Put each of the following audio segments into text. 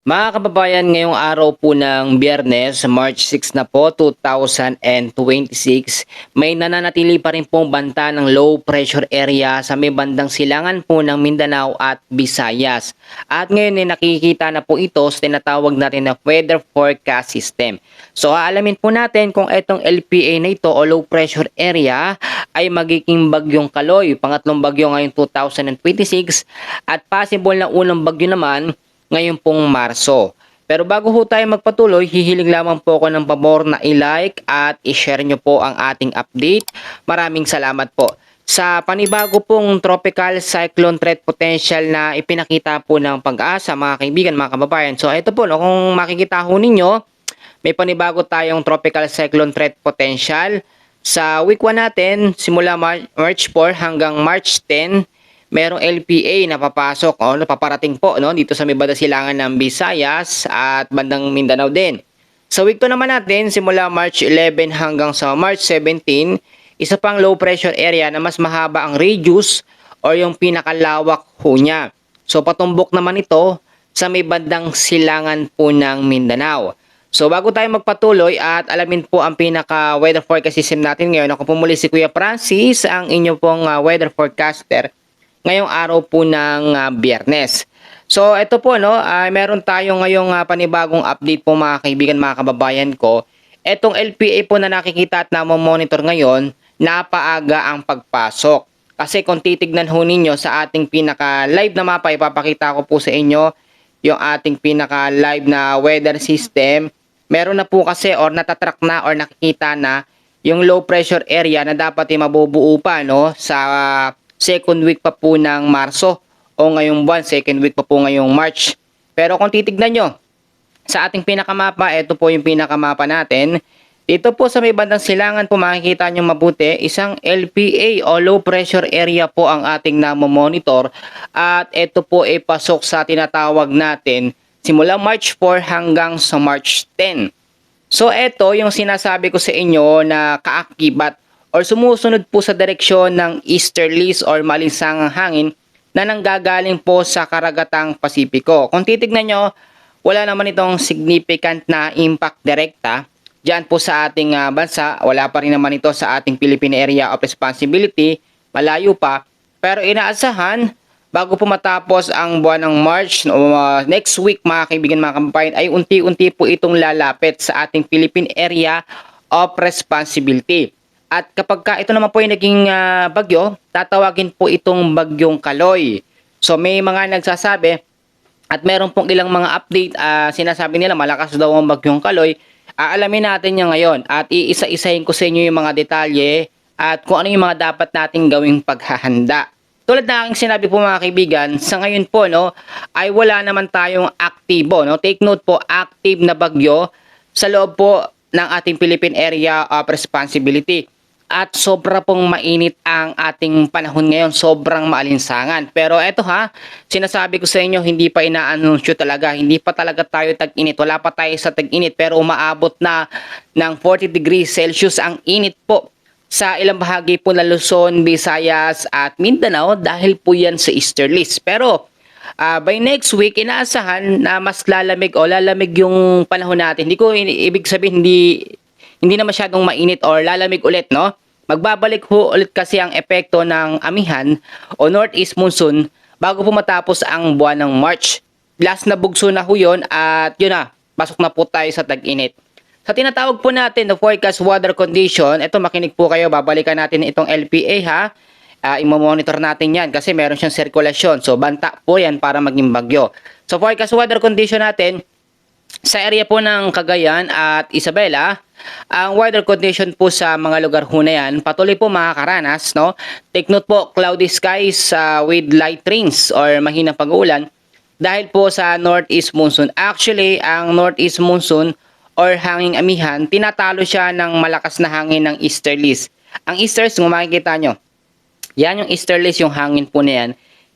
Mga kababayan, ngayong araw po ng Biyernes, March 6 na po, 2026, may nananatili pa rin pong banta ng low pressure area sa may bandang silangan po ng Mindanao at Visayas. At ngayon ay nakikita na po ito sa tinatawag natin na weather forecast system. So aalamin po natin kung itong LPA na ito o low pressure area ay magiging bagyong Kaloy, pangatlong bagyo ngayong 2026 at possible na unang bagyo naman ngayon pong Marso. Pero bago ho tayo magpatuloy, hihiling lamang po ako ng pabor na i-like at i-share nyo po ang ating update. Maraming salamat po. Sa panibago pong tropical cyclone threat potential na ipinakita po ng Pag-asa, mga kaibigan, mga kababayan. So ito po, no, kung makikita ho ninyo, may panibago tayong tropical cyclone threat potential. Sa week 1 natin, simula March 4 hanggang March 10, merong LPA na papasok o napaparating po no dito sa may bandang silangan ng Visayas at bandang Mindanao din. Sa week 2 naman natin simula March 11 hanggang sa March 17, isa pang low pressure area na mas mahaba ang radius o yung pinakalawak ho niya. So patumbok naman ito sa may bandang silangan po ng Mindanao. So bago tayo magpatuloy at alamin po ang pinaka weather forecast system natin ngayon, ako po muli si Kuya Francis, ang inyo pong weather forecaster ngayong araw po ng Biyernes. So ito po no, meron tayo ngayong panibagong update po mga kaibigan, mga kababayan ko. Etong LPA po na nakikita at monitor ngayon, napaaga ang pagpasok. Kasi kung titignan ho ninyo sa ating pinaka live na mapa, ipapakita ko po sa inyo yung ating pinaka live na weather system. Meron na po kasi or natatrack na or nakikita na yung low pressure area na dapat ay mabubuo pa no sa second week pa po ng Marso o ngayong buwan, second week pa po ngayong March. Pero kung titignan nyo, sa ating pinakamapa, ito po yung pinakamapa natin. Dito po sa may bandang silangan po makikita nyo mabuti, isang LPA o low pressure area po ang ating namomonitor. At ito po ay pasok sa tinatawag natin simula March 4 hanggang sa March 10. So ito yung sinasabi ko sa inyo na kaakibat or sumusunod po sa direksyon ng easterlies or malinsangang hangin na nanggagaling po sa karagatang Pasipiko. Kung titignan nyo, wala naman itong significant na impact direkta diyan po sa ating bansa. Wala pa rin naman ito sa ating Philippine Area of Responsibility. Malayo pa. Pero inaasahan, bago po matapos ang buwan ng March, next week mga kaibigan, mga kababayan, ay unti-unti po itong lalapit sa ating Philippine Area of Responsibility. At kapag ito naman po yung naging bagyo, tatawagin po itong bagyong Kaloy. So may mga nagsasabi at meron pong ilang mga update, sinasabi nila malakas daw ang bagyong Kaloy. Aalamin natin yan ngayon at iisa-isahin ko sa inyo yung mga detalye at kung ano yung mga dapat nating gawing paghahanda. Tulad na aking sinabi po mga kaibigan, sa ngayon po no, ay wala naman tayong aktibo. No? Take note po, active na bagyo sa loob po ng ating Philippine Area of Responsibility. At sobra pong mainit ang ating panahon ngayon, sobrang maalinsangan. Pero eto sinasabi ko sa inyo, hindi pa inaanunsyo talaga, hindi pa talaga tayo tag-init, wala pa tayo sa tag-init, pero umaabot na ng 40 degrees Celsius ang init po sa ilang bahagi po ng Luzon, Visayas at Mindanao dahil po yan sa easterlies. Pero by next week, inaasahan na mas lalamig o lalamig yung panahon natin. Hindi ko ibig sabihin hindi na masyadong mainit or lalamig ulit, no? Magbabalik ho ulit kasi ang epekto ng amihan o northeast monsoon bago po matapos ang buwan ng March. Last na bugso na ho yun at yun na, pasok na po tayo sa tag-init. Sa tinatawag po natin na forecast weather condition, ito makinig po kayo, babalikan natin itong LPA imo-monitor natin yan kasi meron siyang sirkulasyon. So banta po yan para maging bagyo. So forecast weather condition natin, sa area po ng Cagayan at Isabela, ang weather condition po sa mga lugar ho na yan, patuloy po makakaranas, no? Take note po, cloudy skies with light rains or mahinang pag-uulan dahil po sa northeast monsoon. Actually, ang northeast monsoon or hanging amihan, tinatalo siya ng malakas na hangin ng easterlies. Ang easterlies, kung makikita nyo, yan yung easterlies, yung hangin po na yan.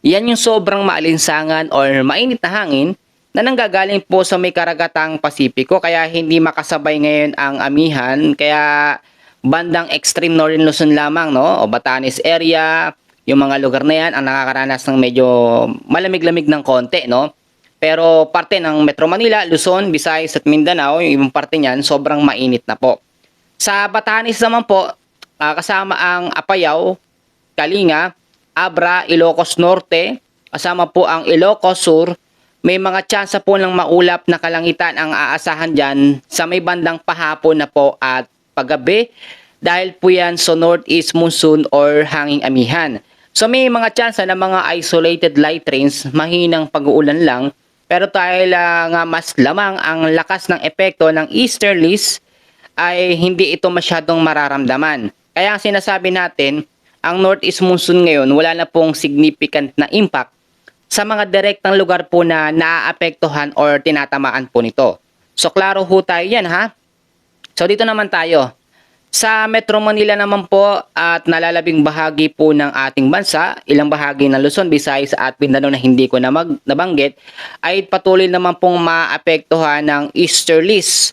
Yan yung sobrang maalinsangan or mainit na hangin na nanggagaling po sa may karagatang Pasipiko, kaya hindi makasabay ngayon ang amihan, kaya bandang extreme northern Luzon lamang, no? O Batanes area, yung mga lugar na yan ang nakakaranas ng medyo malamig-lamig ng konti, no? Pero parte ng Metro Manila, Luzon, Visayas at Mindanao, yung ibang parte niyan, sobrang mainit na po. Sa Batanes naman po, kasama ang Apayao, Kalinga, Abra, Ilocos Norte, kasama po ang Ilocos Sur, may mga tsansa po ng maulap na kalangitan ang aasahan dyan sa may bandang pahapon na po at paggabi dahil po yan sa northeast monsoon or hanging amihan. So may mga tsansa na mga isolated light rains, mahinang pag-uulan lang, pero dahil nga mas lamang ang lakas ng epekto ng easterlies ay hindi ito masyadong mararamdaman. Kaya ang sinasabi natin, ang northeast monsoon ngayon wala na pong significant na impact sa mga direktang lugar po na naaapektuhan or tinatamaan po nito. So klaro ho tayo yan ha. So dito naman tayo. Sa Metro Manila naman po at nalalabing bahagi po ng ating bansa, ilang bahagi ng Luzon, Visayas at Mindanao na hindi ko nabanggit, ay patuloy naman pong maapektuhan ng easterlies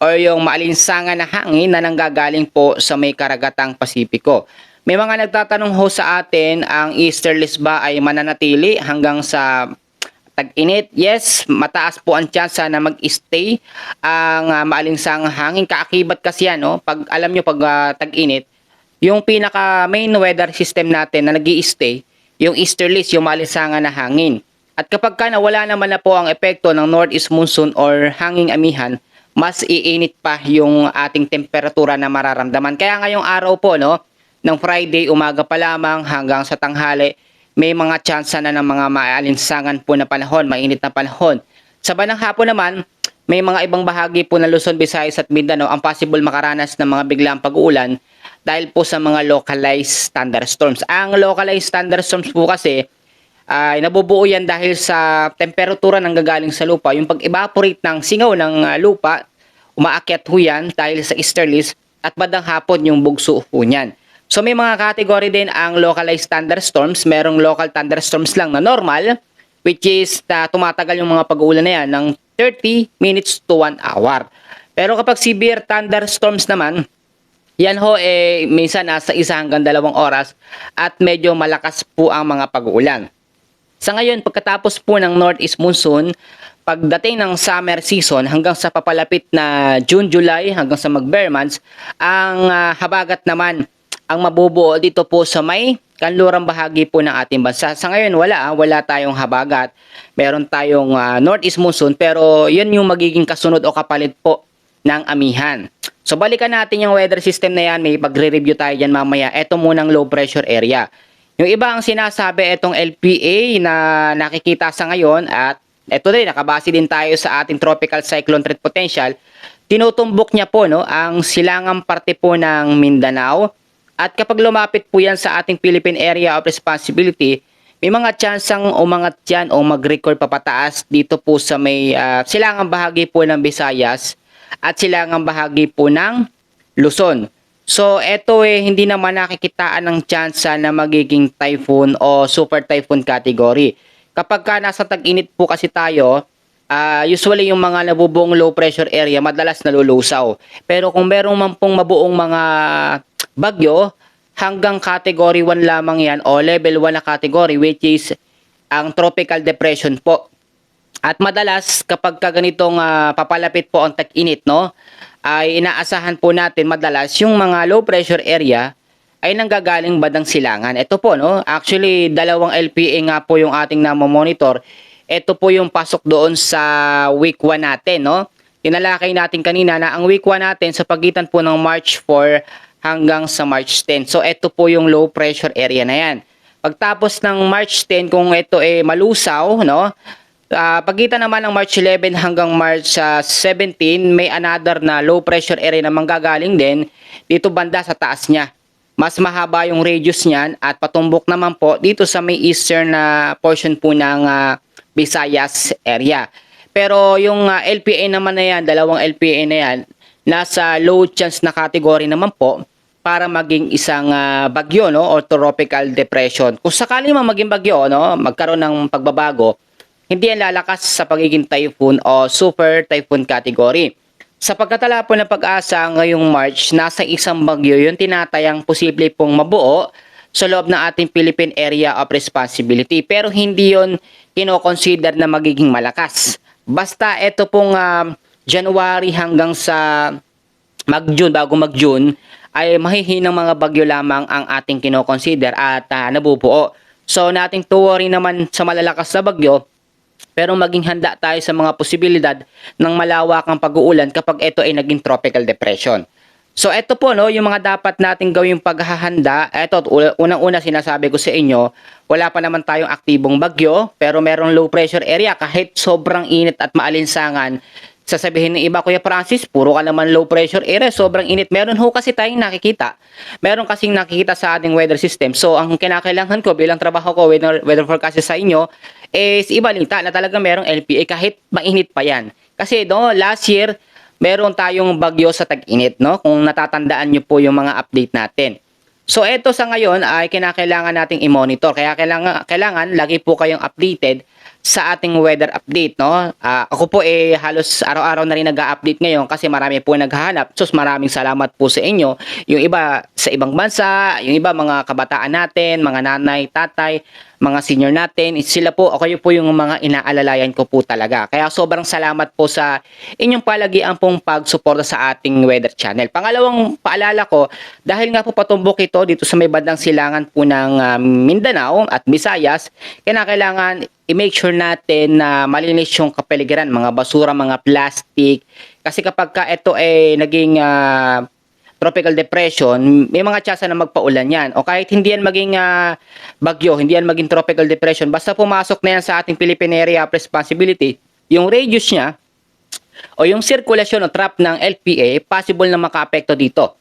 or yung maalinsangan na hangin na nanggagaling po sa may karagatang Pasipiko. May mga nagtatanong ho sa atin, ang easterlies ba ay mananatili hanggang sa tag-init? Yes, mataas po ang tsansa na mag-stay ang maalinsangang hangin. Kaakibat kasi yan, no? Pag alam nyo, pag tag-init, yung pinaka main weather system natin na nag-i-stay, yung easterlies, yung maalinsangan na hangin. At kapag ka nawala naman na po ang epekto ng northeast monsoon or hanging amihan, mas iinit pa yung ating temperatura na mararamdaman. Kaya ngayong araw po, no, ng Friday, umaga pa lamang hanggang sa tanghali, may mga tsansa na ng mga maalinsangan po na panahon, mainit na panahon. Sa bandang hapon naman, may mga ibang bahagi po ng Luzon, Visayas at Mindanao ang possible makaranas ng mga biglang pag-uulan dahil po sa mga localized thunderstorms. Ang localized thunderstorms po kasi ay nabubuo yan dahil sa temperatura ng gagaling sa lupa. Yung pag-evaporate ng singaw ng lupa, umaakyat ho yan dahil sa easterlies at bandang hapon yung bugso ho niyan. So may mga category din ang localized thunderstorms. Merong local thunderstorms lang na normal, which is tumatagal yung mga pag-uulan na yan ng 30 minutes to 1 hour. Pero kapag severe thunderstorms naman, yan ho minsan nasa 1 hanggang 2 oras at medyo malakas po ang mga pag-uulan. Sa ngayon, pagkatapos po ng northeast monsoon, pagdating ng summer season hanggang sa papalapit na June, July, hanggang sa mag-bare months, ang habagat naman ang mabubuo dito po sa may kanlurang bahagi po ng ating bansa. Sa ngayon, wala tayong habagat. Meron tayong northeast monsoon, pero yun yung magiging kasunod o kapalit po ng amihan. So balikan natin yung weather system na yan, may pagre-review tayo dyan mamaya. Ito munang low pressure area. Yung iba ang sinasabi itong LPA na nakikita sa ngayon at ito din, nakabase din tayo sa ating tropical cyclone threat potential. Tinutumbok niya po ang silangang parte po ng Mindanao. At kapag lumapit po yan sa ating Philippine Area of Responsibility, may mga tsansang umangat yan o mag-record papataas dito po sa may silangang bahagi po ng Visayas at silangang bahagi po ng Luzon. So ito hindi naman nakikitaan ng tsansa na magiging typhoon o super typhoon category. Kapag ka nasa tag-init po kasi tayo, usually yung mga nabubuong low pressure area madalas nalulusaw. Pero kung meron man pong mabuong mga bagyo, hanggang category 1 lamang yan o level 1 na category, which is ang tropical depression po. At madalas kapag ganitong papalapit po ang tag-init, no, ay inaasahan po natin madalas yung mga low pressure area ay nanggagaling bandang silangan. Ito po, no, actually 2 LPA nga po yung ating namomonitor. Ito po yung pasok doon sa week 1 natin, no. Tinalakay natin kanina na ang week 1 natin sa pagitan po ng March 4 hanggang sa March 10. So ito po yung low pressure area na yan. Pagtapos ng March 10, kung ito malusaw, no, pagitan naman ng March 11 hanggang March 17, may another na low pressure area na manggagaling din dito banda sa taas niya. Mas mahaba yung radius niyan at patumbok naman po dito sa may eastern na portion po ng Visayas area. Pero yung LPA naman na yan, 2 LPA na yan, nasa low chance na category naman po para maging isang bagyo, no, or tropical depression. Kung sakali man maging bagyo, no, magkaroon ng pagbabago, hindi yan lalakas sa pagiging typhoon o super typhoon category. Sa pagkatala po ng pag-asa ngayong March, nasa isang bagyo yung tinatayang posible pong mabuo sa loob ng ating Philippine Area of Responsibility. Pero hindi yon kino-consider na magiging malakas. Basta ito pong January hanggang sa mag-June, bago mag-June, ay mahihinang mga bagyo lamang ang ating kino-consider at nabubuo. So nating to worry naman sa malalakas na bagyo, pero maging handa tayo sa mga posibilidad ng malawakang pag-uulan kapag ito ay naging tropical depression. So ito po no, yung mga dapat nating gawing paghahanda. Ito unang-una sinasabi ko sa inyo, wala pa naman tayong aktibong bagyo, pero merong low pressure area. Kahit sobrang init at maalinsangan, sasabihin ng iba, Kuya Francis, puro ka naman low pressure area, sobrang init. Meron ho kasi tayong nakikita. Meron kasing nakikita sa ating weather system. So ang kinakailangan ko bilang trabaho ko weather forecast sa inyo is ibalita na talaga merong LPA kahit mainit pa yan. Kasi no, last year meron tayong bagyo sa tag-init, no? Kung natatandaan nyo po yung mga update natin. So, eto sa ngayon ay kinakailangan nating i-monitor. Kaya kailangan lagi po kayong updated sa ating weather update, no? Ako po halos araw-araw na rin nag-update ngayon kasi marami po naghahanap. So, maraming salamat po sa inyo. Yung iba sa ibang bansa, yung iba mga kabataan natin, mga nanay, tatay, mga senior natin, sila po, kayo po yung mga inaalalayan ko po talaga. Kaya sobrang salamat po sa inyong palagian pong pagsuporta sa ating weather channel. Pangalawang paalala ko, dahil nga po patumbok ito dito sa may bandang silangan po ng Mindanao at Visayas, kailangan i-make sure natin na malinis yung kapaligiran, mga basura, mga plastic. Kasi kapag ka ito ay naging tropical depression, may mga tsansa na magpaulan yan. O kahit hindi yan maging bagyo, hindi yan maging tropical depression, basta pumasok na yan sa ating Philippine Area of Responsibility, yung radius niya, o yung sirkulasyon o trap ng LPA, possible na makaapekto dito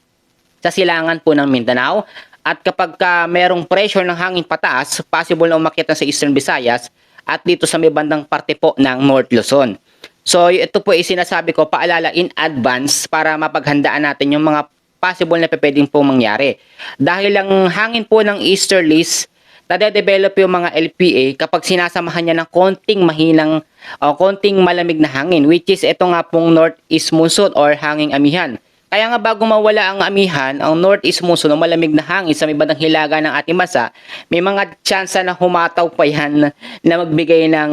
sa silangan po ng Mindanao. At kapag merong pressure ng hangin pataas, possible na umakyat na sa Eastern Visayas at dito sa may bandang parte po ng North Luzon. So ito po sinasabi ko, paalala in advance para mapaghandaan natin yung mga possible na pwedeng po mangyari. Dahil ang hangin po ng easterlies, nade-develop yung mga LPA kapag sinasamahan niya ng konting mahinang o konting malamig na hangin, which is ito nga pong northeast monsoon or hanging amihan. Kaya nga bago mawala ang amihan, ang northeast monsoon o malamig na hangin sa may bandang hilaga ng ating bansa, may mga tsansa na humataw pa yan na magbigay ng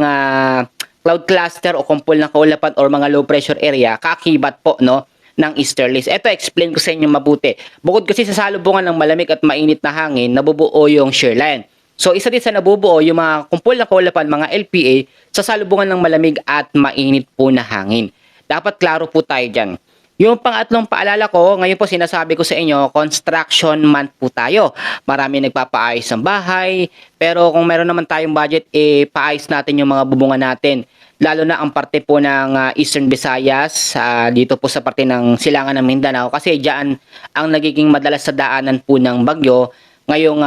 cloud cluster o kumpol ng kaulapan or mga low pressure area, kakibat po no ng easterlies. Ito, explain ko sa inyo mabuti. Bukod kasi sa salubungan ng malamig at mainit na hangin, nabubuo yung shear line. So, isa din sa nabubuo yung mga kumpol na kaulapan, mga LPA, sa salubungan ng malamig at mainit po na hangin. Dapat klaro po tayo dyan. Yung pangatlong paalala ko, ngayon po sinasabi ko sa inyo, construction month po tayo. Marami nagpapaayos ng bahay, pero kung meron naman tayong budget, paayos natin yung mga bubungan natin. Lalo na ang parte po ng Eastern Visayas, dito po sa parte ng silangan ng Mindanao, kasi diyan ang nagiging madalas sa daanan po ng bagyo ngayong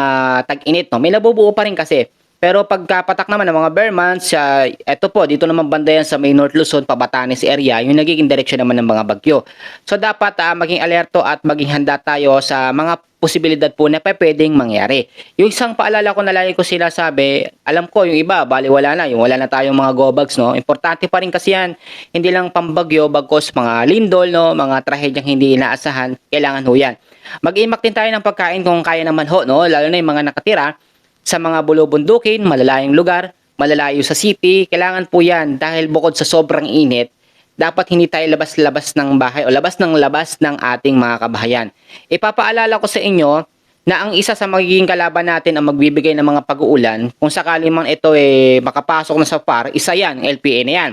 tag-init. No? May nabubuo pa rin kasi. Pero pagkapatak naman ng mga bare months, eto po, dito naman banda yan sa may North Luzon, Pabatanes area, yung nagiging direksyon naman ng mga bagyo. So dapat maging alerto at maging handa tayo sa mga posibilidad po na pwedeng mangyari. Yung isang paalala ko na lagi ko sinasabi, alam ko yung iba, baliwala na, yung wala na tayong mga go bags, no? Importante pa rin kasi yan, hindi lang pambagyo, bagkos mga lindol, no? Mga trahedyang hindi inaasahan, kailangan ho yan. Mag-imak din tayo ng pagkain kung kaya naman ho, no? Lalo na yung mga nakatira sa mga bulubundukin, malalayong lugar, malalayo sa city, kailangan po yan dahil bukod sa sobrang init, dapat hindi tayo labas-labas ng bahay o labas ng ating mga kabahayan. Ipapaalala ko sa inyo na ang isa sa magiging kalaban natin ang magbibigay ng mga pag-uulan, kung sakali man ito makapasok na sa PAR, isa yan, LPA na yan.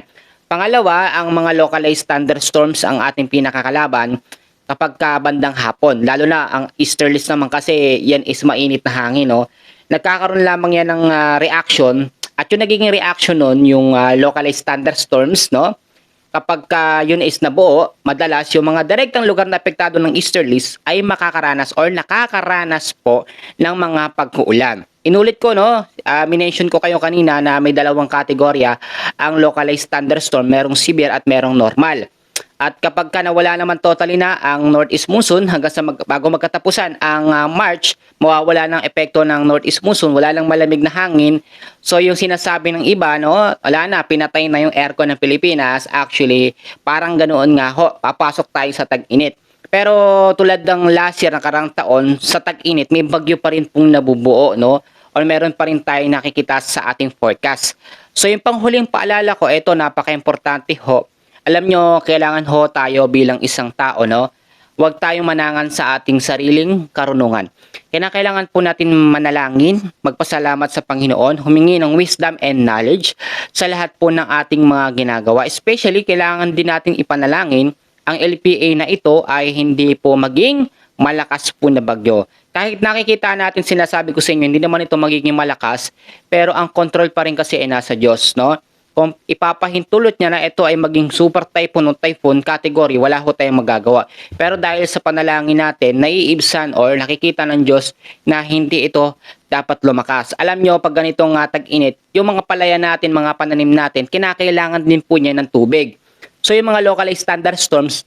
Pangalawa, ang mga localized thunderstorms ang ating pinakakalaban kapag bandang hapon. Lalo na ang easterlies naman kasi yan is mainit na hangin, no? Nagkakaroon lamang yan ng reaction at yung nagiging reaction nun yung localized thunderstorms, no? Kapag yun is nabuo, madalas yung mga direktang lugar na apektado ng easterlies ay makakaranas or nakakaranas po ng mga pag-uulan. Inulit ko, no? Minention ko kayo kanina na may dalawang kategorya ang localized thunderstorm, merong severe at merong normal. At kapag nawala naman totally na ang northeast monsoon hanggang sa bago magkatapusan ang March, mawawala ng epekto ng northeast monsoon, wala lang malamig na hangin. So yung sinasabi ng iba, no, wala na, pinatay na yung aircon ng Pilipinas. Actually, parang ganoon nga ho, papasok tayo sa tag-init. Pero tulad ng last year, nakarang taon, sa tag-init, may bagyo pa rin pong nabubuo, no? Or meron pa rin tayong nakikita sa ating forecast. So yung panghuling paalala ko, ito napaka-importante ho. Alam nyo, kailangan ho tayo bilang isang tao, no? Huwag tayong manangan sa ating sariling karunungan. Kailangan po natin manalangin, magpasalamat sa Panginoon, humingi ng wisdom and knowledge sa lahat po ng ating mga ginagawa. Especially, kailangan din natin ipanalangin ang LPA na ito ay hindi po maging malakas po na bagyo. Kahit nakikita natin, sinasabi ko sa inyo, hindi naman ito magiging malakas, pero ang control pa rin kasi ay nasa Diyos, no? Kung ipapahintulot niya na ito ay maging super typhoon o typhoon category, wala ho tayong magagawa. Pero dahil sa panalangin natin, naiibsan or nakikita ng Diyos na hindi ito dapat lumakas. Alam nyo, pag ganitong tag-init, yung mga palaya natin, mga pananim natin, kinakailangan din po niya ng tubig. So yung mga localized thunderstorms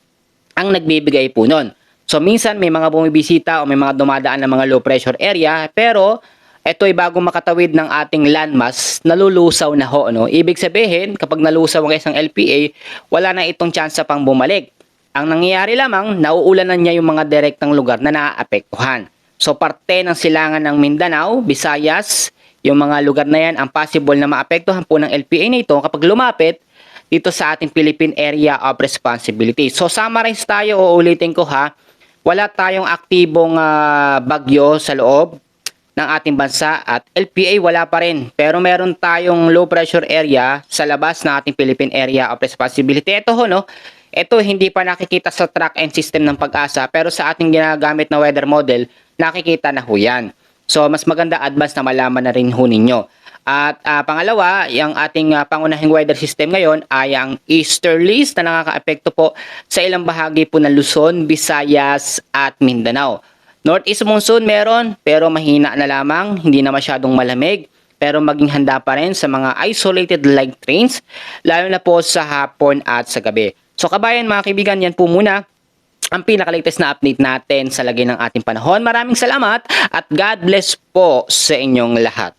ang nagbibigay po nun. So minsan may mga bumibisita o may mga dumadaan ng mga low pressure area, pero ito ay bago makatawid ng ating landmass, nalulusaw na ho. No? Ibig sabihin, kapag nalusaw ang isang LPA, wala na itong tsansa pang bumalik. Ang nangyayari lamang, nauulanan niya yung mga direktang lugar na naaapektuhan. So parte ng silangan ng Mindanao, Visayas, yung mga lugar na yan, ang possible na maapektuhan po ng LPA na ito kapag lumapit dito sa ating Philippine Area of Responsibility. So summarize tayo, uulitin ko ha, wala tayong aktibong bagyo sa loob ng ating bansa at LPA wala pa rin. Pero meron tayong low pressure area sa labas ng ating Philippine Area of Responsibility. Ito ho, no? Ito hindi pa nakikita sa track and system ng Pag-asa, pero sa ating ginagamit na weather model, nakikita na ho yan. So mas maganda advance na malaman na rin ho ninyo. At pangalawa, yung ating pangunahing weather system ngayon ay ang easterlies na nakakaapekto po sa ilang bahagi po ng Luzon, Visayas at Mindanao. Northeast monsoon meron pero mahina na lamang, hindi na masyadong malamig. Pero maging handa pa rin sa mga isolated light rains, lalo na po sa hapon at sa gabi. So kabayan mga kaibigan, yan po muna ang pinaka-latest na update natin sa lagay ng ating panahon. Maraming salamat at God bless po sa inyong lahat.